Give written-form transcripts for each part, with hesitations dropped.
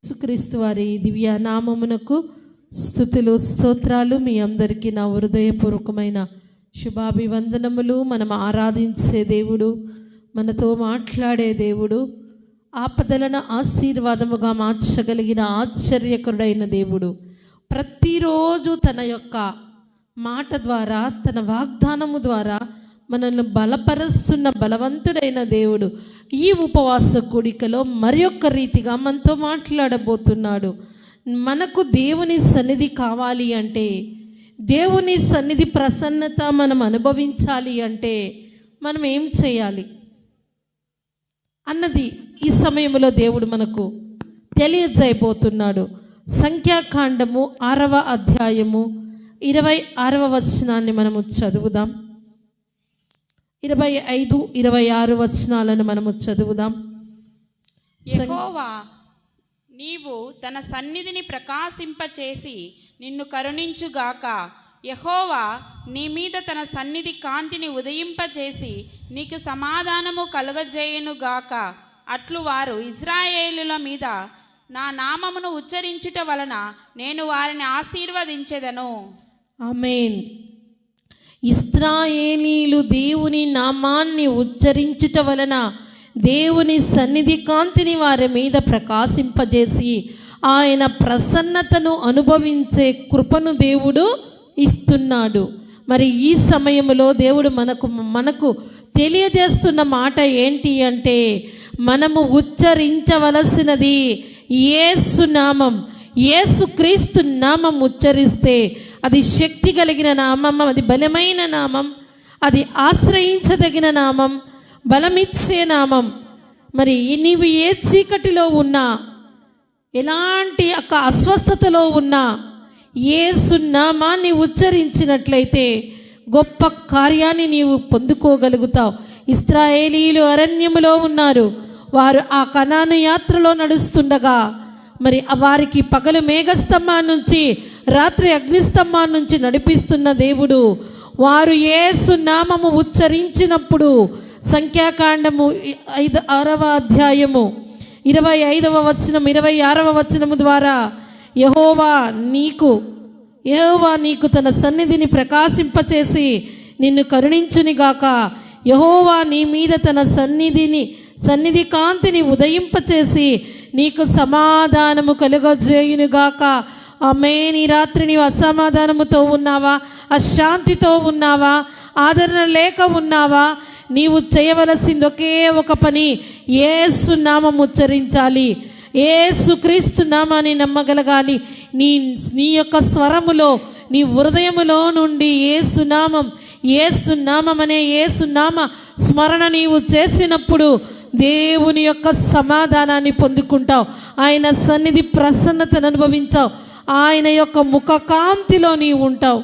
యేసుక్రీస్తు వారి దివ్య నామమునకు స్తుతులు స్తోత్రాలు. మీ అందరికీ నా హృదయపూర్వకమైన శుభాభివందనములు. మనం ఆరాధించే దేవుడు, మనతో మాట్లాడే దేవుడు, ఆపదలను ఆశీర్వాదముగా మార్చగలిగిన ఆశ్చర్యకరుడైన దేవుడు, ప్రతిరోజు తన యొక్క మాట ద్వారా, తన వాగ్దానము ద్వారా మనల్ని బలపరుస్తున్న బలవంతుడైన దేవుడు ఈ ఉపవాస కూడికలో మరి ఒక్క రీతిగా మనతో మాట్లాడబోతున్నాడు. మనకు దేవుని సన్నిధి కావాలి అంటే, దేవుని సన్నిధి ప్రసన్నత మనం అనుభవించాలి అంటే మనం ఏం చేయాలి అన్నది ఈ సమయంలో దేవుడు మనకు తెలియజేయబోతున్నాడు. సంఖ్యాకాండము 6వ అధ్యాయము 26వ వచనాన్ని మనము చదువుదాం. 25, 26 వచనాలను మనము చదువుదాం. యెహోవా నీవు తన సన్నిధిని ప్రకాశింపచేసి నిన్ను కరుణించుగాక. యెహోవా నీ మీద తన సన్నిధి కాంతిని ఉదయింపచేసి నీకు సమాధానము కలుగజేయునుగాక. అట్లు వారు ఇశ్రాయేలుల మీద నా నామమును ఉచ్చరించుట వలన నేను వారిని ఆశీర్వదించెదను. ఆమేన్. ఇశ్రాయేలీలు దేవుని నామాన్ని ఉచ్చరించుట వలన దేవుని సన్నిధి కాంతిని వారి మీద ప్రకాశింపజేసి ఆయన ప్రసన్నతను అనుభవించే కృపను దేవుడు ఇస్తున్నాడు. మరి ఈ సమయంలో దేవుడు మనకు తెలియజేస్తున్న మాట ఏంటి అంటే, మనము ఉచ్చరించవలసినది యేసు నామం. యేసుక్రీస్తు నామం ఉచ్చరిస్తే అది శక్తి కలిగిన నామం, అది బలమైన నామం, అది ఆశ్రయించదగిన నామం, బలమిచ్చే నామం. మరి నీవు ఏ చీకటిలో ఉన్నా, ఎలాంటి అస్వస్థతలో ఉన్నా యేసు నామాన్ని ఉచ్చరించినట్లయితే గొప్ప కార్యాన్ని నీవు పొందుకోగలుగుతావు. ఇశ్రాయేలీయులు అరణ్యములో ఉన్నారు. వారు ఆ కనాను యాత్రలో నడుస్తుండగా మరి వారికి పగలు మేఘస్తంభం నుంచి, రాత్రి అగ్నిస్తంభం నుంచి నడిపిస్తున్న దేవుడు, వారు యేసు నామము ఉచ్చరించినప్పుడు సంఖ్యాకాండము 6వ అధ్యాయము 25వ వచనం 26వ వచనము ద్వారా యెహోవా నీకు తన సన్నిధిని ప్రకాశింపచేసి నిన్ను కరుణించునిగాక. యెహోవా నీ మీద తన సన్నిధి కాంతిని ఉదయింపచేసి నీకు సమాధానము కలుగజేయునుగాక. ఆమేన్. ఈ రాత్రి నీవు అసమాధానముతో ఉన్నావా, అశాంతితో ఉన్నావా, ఆదరణ లేక ఉన్నావా? నీవు చేయవలసింది ఒకే ఒక పని, యేసు నామం ఉచ్చరించాలి, యేసుక్రీస్తు నామాన్ని నమ్మగలగాలి. నీ యొక్క స్వరములో, నీ హృదయములో నుండి యేసు నామం అనే యేసు నామ స్మరణ నీవు చేసినప్పుడు దేవుని యొక్క సమాధానాన్ని పొందుకుంటావు. ఆయన సన్నిధి ప్రసన్నతను అనుభవించావు. ఆయన యొక్క ముఖ కాంతిలో నీవు ఉంటావు.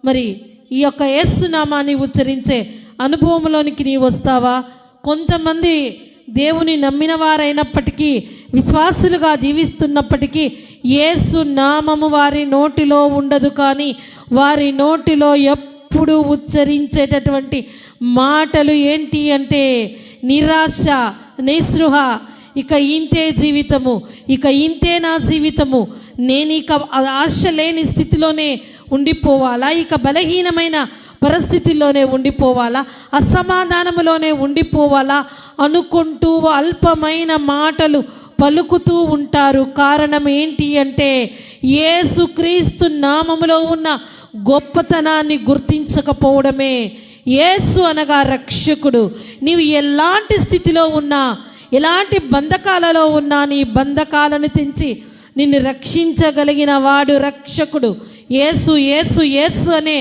మరి ఈ యొక్క యేసు నామాన్ని ఉచ్చరించే అనుభవంలోనికి నీవు వస్తావా? కొంతమంది దేవుని నమ్మిన వారైనప్పటికీ, విశ్వాసులుగా జీవిస్తున్నప్పటికీ యేసు నామము వారి నోటిలో ఉండదు. కానీ వారి నోటిలో ఎప్పుడు ఉచ్చరించేటటువంటి మాటలు ఏంటి అంటే నిరాశ, నిస్పృహ, ఇక ఇంతే జీవితము, ఇక ఇంతే నా జీవితము, నేను ఇక ఆశ లేని స్థితిలోనే ఉండిపోవాలా, ఇక బలహీనమైన పరిస్థితుల్లోనే ఉండిపోవాలా, అసమాధానములోనే ఉండిపోవాలా అనుకుంటూ అల్పమైన మాటలు పలుకుతూ ఉంటారు. కారణం ఏంటి అంటే యేసుక్రీస్తు నామములో ఉన్న గొప్పతనాన్ని గుర్తించకపోవడమే. యేసు అనగా రక్షకుడు. నీవు ఎలాంటి స్థితిలో ఉన్నా, ఎలాంటి బంధకాలలో ఉన్నా, నీ బంధకాలను తెంచి నిన్ను రక్షించగలిగిన వాడు రక్షకుడు. యేసు యేసు యేసు అనే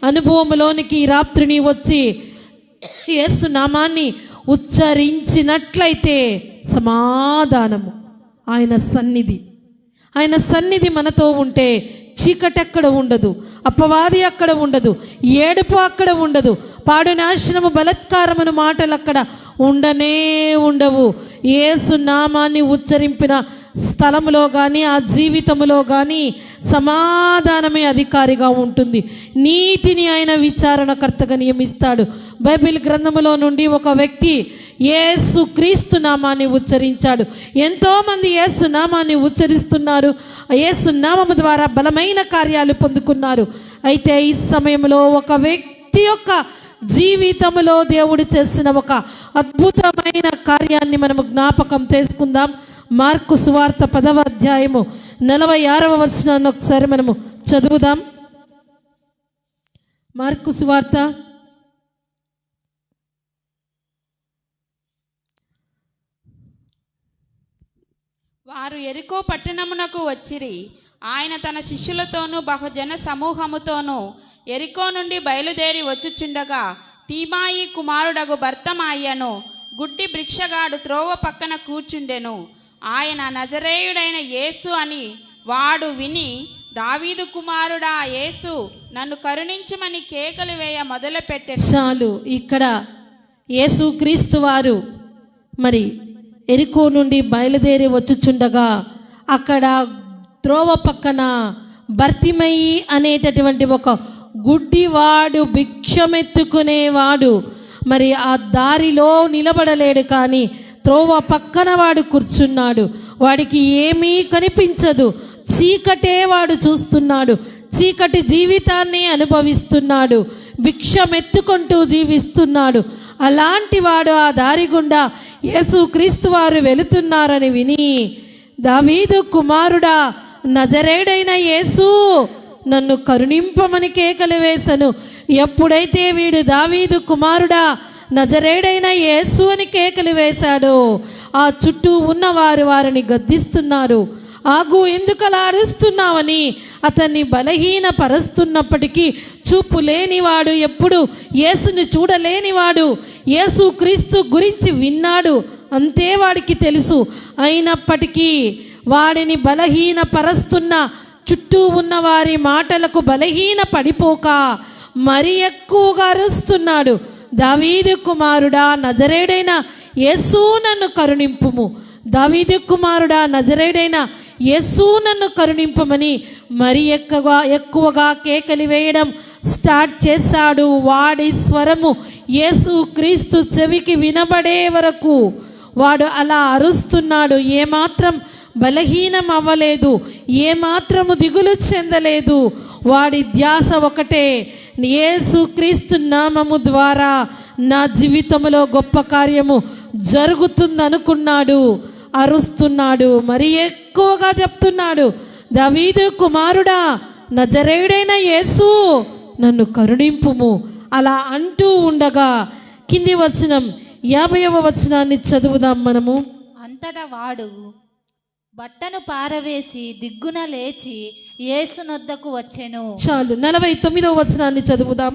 అనుభవంలోనికి ఈ రాత్రి నీ వచ్చి యేసు నామాన్ని ఉచ్చరించినట్లయితే సమాధానము, ఆయన సన్నిధి మనతో ఉంటే చీకటి అక్కడ ఉండదు, అపవాది అక్కడ ఉండదు, ఏడుపు అక్కడ ఉండదు, పాడు నాశనము, బలత్కారమును మాటలు అక్కడ ఉండనే ఉండవు. యేసు నామాన్ని ఉచ్చరింపిన స్థలంలో కానీ ఆ జీవితంలో కానీ సమాధానమే అధికారిగా ఉంటుంది. నీతిని ఆయన విచారణకర్తగా నియమిస్తాడు. బైబిల్ గ్రంథములో నుండి ఒక వ్యక్తి యేసు క్రీస్తు నామాన్ని ఉచ్చరించాడు. ఎంతోమంది యేసు నామాన్ని ఉచ్చరిస్తున్నారు. యేసు నామము ద్వారా బలమైన కార్యాలు పొందుకున్నారు. అయితే ఈ సమయంలో ఒక వ్యక్తి యొక్క జీవితంలో దేవుడు చేసిన ఒక అద్భుతమైన కార్యాన్ని మనము జ్ఞాపకం చేసుకుందాం. మార్కు సువార్త 10వ అధ్యాయము 46వ వచనాన్ని ఒకసారి మనము చదువుదాం. మార్కు సువార్త వారు యెరికో పట్టణమునకు వచ్చిరి. ఆయన తన శిష్యులతోనూ బహుజన సమూహముతోనూ యెరికో నుండి బయలుదేరి వచ్చుచుండగా తీమాయి కుమారుడగు బర్తమాయను గుడ్డి భిక్షగాడు త్రోవ పక్కన కూర్చుండెను. ఆయన నజరేయుడైన యేసు అని వాడు విని, దావీదు కుమారుడా యేసు, నన్ను కరుణించుమని కేకలు వేయ మొదలుపెట్టెను. చాలు. ఇక్కడ యేసు క్రీస్తు వారు మరి ఎరికో నుండి బయలుదేరి వచ్చుచుండగా అక్కడ త్రోవ పక్కన బర్తిమయి అనేటటువంటి ఒక గుడ్డివాడు, భిక్షమెత్తుకునేవాడు మరి ఆ దారిలో నిలబడలేడు, కానీ త్రోవ పక్కన వాడు కూర్చున్నాడు. వాడికి ఏమీ కనిపించదు, చీకటే వాడు చూస్తున్నాడు, చీకటి జీవితాన్ని అనుభవిస్తున్నాడు, భిక్షమెత్తుకుంటూ జీవిస్తున్నాడు. అలాంటి వాడు ఆ దారి గుండా యేసు క్రీస్తు వారు వెళుతున్నారని విని, దావీదు కుమారుడా నజరేయుడైన యేసు, నన్ను కరుణింపమని కేకలు వేసెను. ఎప్పుడైతే వీడు దావీదు కుమారుడా నజరేయుడైన యేసు అని కేకలు వేశాడో ఆ చుట్టూ ఉన్నవారు వారిని గద్దిస్తున్నారు. ఆగు, ఎందుకలా అరుస్తున్నావని అతన్ని బలహీన పరుస్తున్నప్పటికీ చూపు లేనివాడు, ఎప్పుడు యేసుని చూడలేనివాడు యేసు క్రీస్తు గురించి విన్నాడు, అంతే వాడికి తెలుసు. అయినప్పటికీ వాడిని బలహీన పరుస్తున్న చుట్టూ ఉన్న వారి మాటలకు బలహీన పడిపోక మరి ఎక్కువగా అరుస్తున్నాడు. దావీదు కుమారుడా నజరేయుడైన యేసు, నన్ను కరుణింపుము. దావీదు కుమారుడా నజరేయుడైన యేసు, నన్ను కరుణింపమని మరి ఎక్కువగా కేకలు వేయడం స్టార్ట్ చేశాడు. వాడి స్వరము యేసు క్రీస్తు చెవికి వినబడే వరకు వాడు అలా అరుస్తున్నాడు. ఏమాత్రం బలహీనం అవ్వలేదు, ఏమాత్రము దిగులు చెందలేదు. వాడి ధ్యాస ఒకటే, యేసు క్రీస్తు నామము ద్వారా నా జీవితంలో గొప్ప కార్యము జరుగుతుందనుకున్నాడు. అరుస్తున్నాడు, మరి ఎక్కువగా చెప్తున్నాడు, దావీదు కుమారుడా నజరేయుడైన యేసు, నన్ను కరుణింపుము. అలా అంటూ ఉండగా కింది వచనం 50వ వచనాన్ని చదువుదాం మనము. అంతటా వాడు బట్టను పారవేసి దిగ్గున లేచి యేసునొద్దకు వచ్చెను. చాలు. 49వ వచనాన్ని చదువుదాం.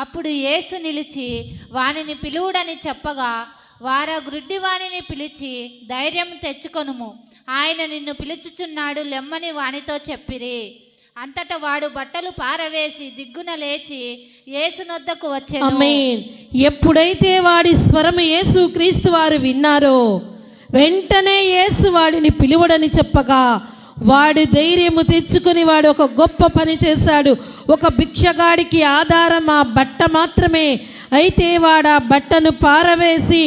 అప్పుడు యేసు నిలిచి వానిని పిలువుడని చెప్పగా వారా గ్రుడ్డి వానిని పిలిచి, ధైర్యం తెచ్చుకొనుము, ఆయన నిన్ను పిలుచుచున్నాడు, లెమ్మని వానితో చెప్పిరి. అంతటా వాడు బట్టలు పారవేసి దిగ్గున లేచి యేసునొద్దకు వచ్చెను. ఆమేన్. ఎప్పుడైతే వాడి స్వరము యేసు క్రీస్తు వారు విన్నారో వెంటనే యేసు వాడిని పిలువడని చెప్పగా వాడు ధైర్యము తెచ్చుకుని వాడు ఒక గొప్ప పని చేశాడు. ఒక భిక్షగాడికి ఆధారం ఆ బట్ట మాత్రమే. అయితే వాడు ఆ బట్టను పారవేసి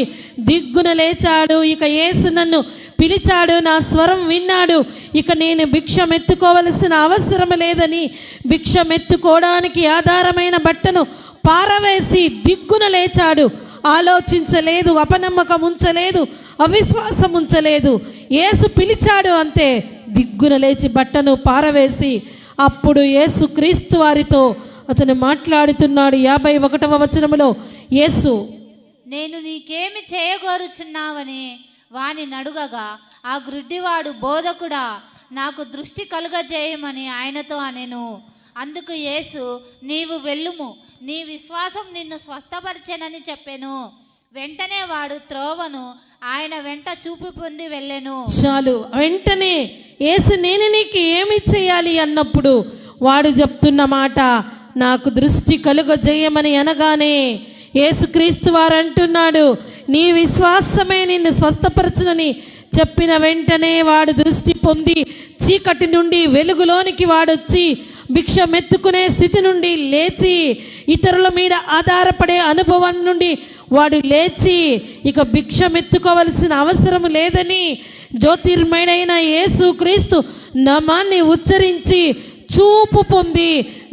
దిగ్గున లేచాడు. ఇక యేసు నన్ను పిలిచాడు, నా స్వరం విన్నాడు, ఇక నేను భిక్షమెత్తుకోవలసిన అవసరం లేదని భిక్షమెత్తుకోవడానికి ఆధారమైన బట్టను పారవేసి దిగ్గున లేచాడు. ఆలోచించలేదు, అపనమ్మకం ఉంచలేదు, అవిశ్వాసం ఉంచలేదు. యేసు పిలిచాడు అంతే, దిగ్గున లేచి బట్టను పారవేసి అప్పుడు యేసు క్రీస్తు వారితో అతను మాట్లాడుతున్నాడు. 51వ వచనములో యేసు, నేను నీకేమి చేయగోరుచున్నావని వాని నడుగగా ఆ గ్రుడ్డివాడు, బోధకుడా నాకు దృష్టి కలుగజేయమని ఆయనతో అనెను. అందుకు యేసు, నీవు వెళ్ళుము, నీ విశ్వాసం నిన్ను స్వస్థపరిచెనని చెప్పెను. వెంటనే వాడు త్రోవను ఆయన వెంట చూపు పొంది వెళ్ళెను. చాలు. వెంటనే యేసు నేను నీకు ఏమి చేయాలి అన్నప్పుడు వాడు చెప్తున్న మాట, నాకు దృష్టి కలుగజేయమని అనగానే యేసుక్రీస్తు వారు అంటున్నాడు, నీ విశ్వాసమే నిన్ను స్వస్థపరచునని చెప్పిన వెంటనే వాడు దృష్టి పొంది చీకటి నుండి వెలుగులోనికి వాడొచ్చి భిక్షమెత్తుకునే స్థితి నుండి లేచి ఇతరుల మీద ఆధారపడే అనుభవం నుండి వాడు లేచి ఇక భిక్షమెత్తుకోవలసిన అవసరం లేదని జ్యోతిర్మయుడైన యేసుక్రీస్తు నామాన్ని ఉచ్చరించి చూపు పొంది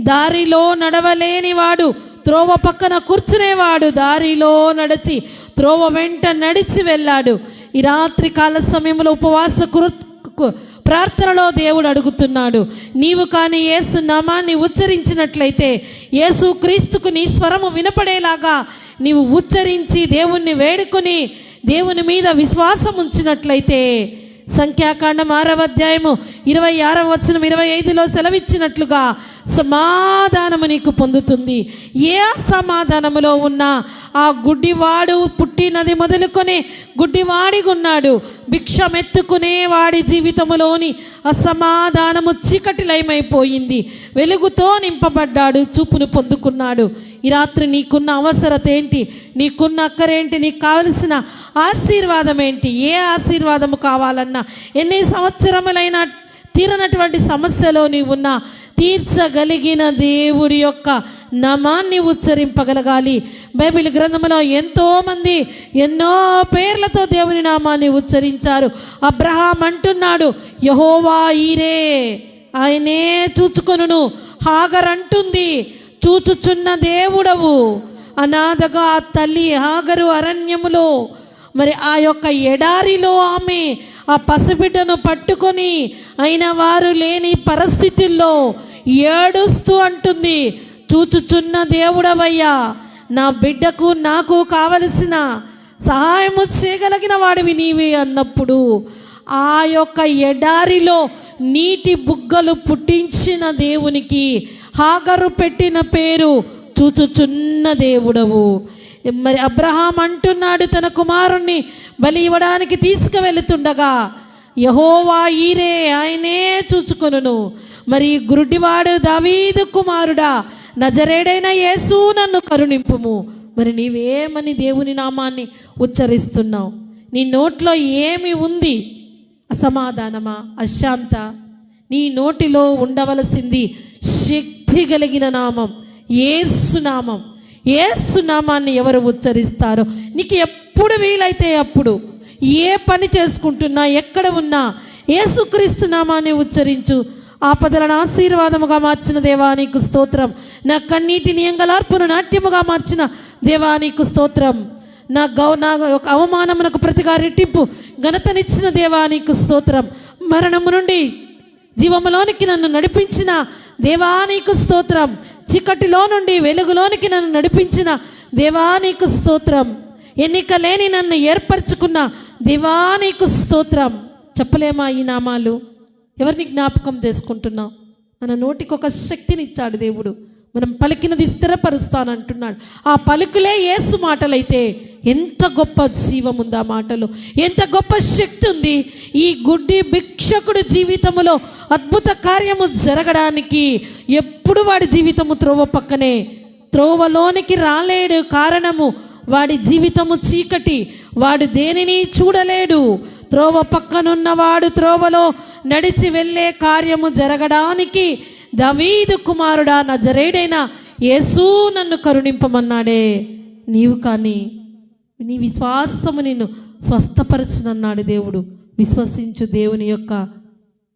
దారిలో నడవలేని వాడు త్రోవ పక్కన కూర్చునేవాడు దారిలో నడిచి త్రోవ వెంట నడిచి వెళ్ళాడు. ఈ రాత్రి కాల సమయంలో ఉపవాస ప్రార్థనలో దేవుడు అడుగుతున్నాడు, నీవు కానీ యేసు నామాన్ని ఉచ్చరించినట్లయితే, యేసు క్రీస్తుకు నీ స్వరము వినపడేలాగా నీవు ఉచ్చరించి దేవుణ్ణి వేడుకొని దేవుని మీద విశ్వాసం ఉంచినట్లయితే, సంఖ్యాకాండం 6వ అధ్యాయము 26వ వచనం 25లో సెలవిచ్చినట్లుగా సమాధానము నీకు పొందుతుంది. ఏ సమాధానములో ఉన్నా ఆ గుడ్డివాడు పుట్టినది మొదలుకొని గుడ్డివాడిగా ఉన్నాడు. భిక్షమెత్తుకునే వాడి జీవితములోని అసమాధానము చీకటిలయమైపోయింది. వెలుగుతో నింపబడ్డాడు, చూపును పొందుకున్నాడు. ఈ రాత్రి నీకున్న అవసరత ఏంటి, నీకున్న అక్కరేంటి, నీకు కావలసిన ఆశీర్వాదం ఏంటి? ఏ ఆశీర్వాదము కావాలన్నా, ఎన్ని సంవత్సరములైనా తీరనటువంటి సమస్యలో నీవున్నా తీర్చగలిగిన దేవుడి యొక్క నామాన్ని ఉచ్చరింపగలగాలి. బైబిల్ గ్రంథంలో ఎంతోమంది ఎన్నో పేర్లతో దేవుని నామాన్ని ఉచ్చరించారు. అబ్రహాం అంటున్నాడు, యెహోవా ఈరే, ఆయనే చూచుకొనును. హాగర్ అంటుంది, చూచుచున్న దేవుడవు. అనాథగా ఆ తల్లి హాగరు అరణ్యములో, మరి ఆ యొక్క ఎడారిలో ఆమె ఆ పసిబిడ్డను పట్టుకొని అయిన వారు లేని పరిస్థితుల్లో ఏడుస్తూ అంటుంది, చూచుచున్న దేవుడవయ్యా, నా బిడ్డకు నాకు కావలసిన సహాయము చేయగలిగిన వాడివి నీవే అన్నప్పుడు ఆ యొక్క ఎడారిలో నీటి బుగ్గలు పుట్టించిన దేవునికి హాగరు పెట్టిన పేరు చూచుచున్న దేవుడవు. మరి అబ్రహాం అంటున్నాడు, తన కుమారుణ్ణి బలి ఇవ్వడానికి తీసుకువెళుతుండగా, యెహోవా ఈరే, ఆయనే చూచుకొనును. మరి గురుడివాడు దావీదు కుమారుడా, నజరేడైన యేసు నన్ను కరుణింపుము. మరి నీవేమని దేవుని నామాన్ని ఉచ్చరిస్తున్నావు? నీ నోట్లో ఏమి ఉంది? అసమాధానమా, అశాంత? నీ నోటిలో ఉండవలసింది శక్తి కలిగిన నామం, యేసు నామం. యేసు నామాన్ని ఎవరు ఉచ్చరిస్తారో, నీకు ఎప్పుడు వీలైతే అప్పుడు, ఏ పని చేసుకుంటున్నా, ఎక్కడ ఉన్నా యేసుక్రీస్తు నామాన్ని ఉచ్చరించు. ఆపదలను ఆశీర్వాదముగా మార్చిన దేవానికి స్తోత్రం. నా కన్నీటిని ఎంగలార్పును నాట్యముగా మార్చిన దేవానికి స్తోత్రం. నా యొక్క అవమానమునకు ప్రతిగా రెట్టింపు ఘనతనిచ్చిన దేవానికి స్తోత్రం. మరణము నుండి జీవములోనికి నన్ను నడిపించిన దేవానికి స్తోత్రం. చీకటిలో నుండి వెలుగులోనికి నన్ను నడిపించిన దేవానికి స్తోత్రం. ఎన్నిక లేని నన్ను ఏర్పరచుకున్న దేవానికి స్తోత్రం. చెప్పలేమా ఈ నామాలు? ఎవరిని జ్ఞాపకం చేసుకుంటున్నాం? మన నోటికి ఒక శక్తినిచ్చాడు దేవుడు. మనం పలికినది స్థిరపరుస్తానంటున్నాడు. ఆ పలుకులే యేసు మాటలైతే ఎంత గొప్ప జీవం ఉంది ఆ మాటలో, ఎంత గొప్ప శక్తి ఉంది. ఈ గుడ్డి భిక్షకుడి జీవితములో అద్భుత కార్యము జరగడానికి ఎప్పుడు వాడి జీవితము త్రోవ పక్కనే, త్రోవలోనికి రాలేడు. కారణము, వాడి జీవితము చీకటి, వాడు దేనిని చూడలేడు. త్రోవ పక్కనున్నవాడు త్రోవలో నడిచి వెళ్ళే కార్యము జరగడానికి దావీదు కుమారుడా, నజరేయుడైన యేసు నన్ను కరుణింపమన్నాడే. నీవు కానీ నీ విశ్వాసము నిన్ను స్వస్థపరచునన్నాడు దేవుడు. విశ్వసించు దేవుని యొక్క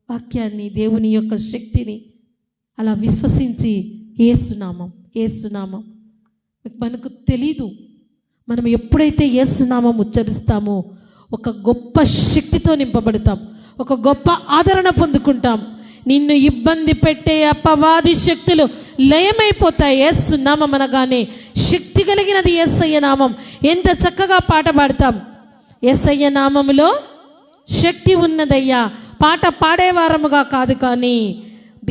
వాక్యాన్ని, దేవుని యొక్క శక్తిని. అలా విశ్వసించి యేసునామం, యేసునామం. మనకు తెలీదు, మనం ఎప్పుడైతే యేసునామం ఉచ్చరిస్తామో ఒక గొప్ప శక్తితో నింపబడతాం, ఒక గొప్ప ఆదరణ పొందుకుంటాం. నిన్ను ఇబ్బంది పెట్టే అపవాది శక్తులు లయమైపోతాయి. యేసు నామం అనగానే శక్తి కలిగినది యేసయ్య నామం. ఎంత చక్కగా పాట పాడతాం, యేసయ్య నామములో శక్తి ఉన్నదయ్యా. పాట పాడేవారముగా కాదు, కానీ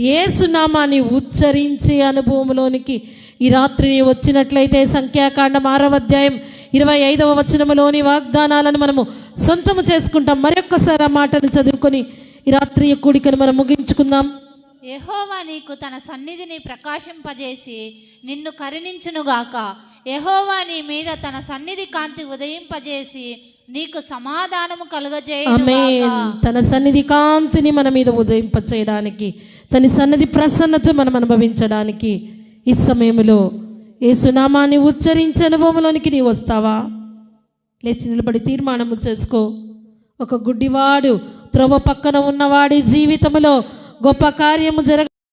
యేసు నామాన్ని ఉచ్చరించే అనుభవంలోనికి ఈ రాత్రిని వచ్చినట్లయితే సంఖ్యాకాండం 6వ అధ్యాయం 25వ వచనములోని వాగ్దానాలను మనము సొంతము చేసుకుంటాం. మరొక్కసారి ఆ మాటను చదువుకొని ఈ రాత్రి కూడికను మనం ముగించుకుందాం. యెహోవా నీకు తన సన్నిధిని ప్రకాశింపజేసి నిన్ను కరుణించునుగాక. యెహోవా నీ మీద తన సన్నిధి కాంతి ఉదయింపజేసి నీకు సమాధానము కలుగజేయును ఆమేన్. తన సన్నిధి కాంతిని మన మీద ఉదయింప చేయడానికి, తన సన్నిధి ప్రసన్నత మనం అనుభవించడానికి ఈ సమయంలో యేసునామాన్ని ఉచ్చరించే అనుభవంలోనికి నీవు వస్తావా? లేచి నిలబడి తీర్మానము చేసుకో. ఒక గుడ్డివాడు త్రోవ పక్కన ఉన్నవాడి జీవితంలో గొప్ప కార్యము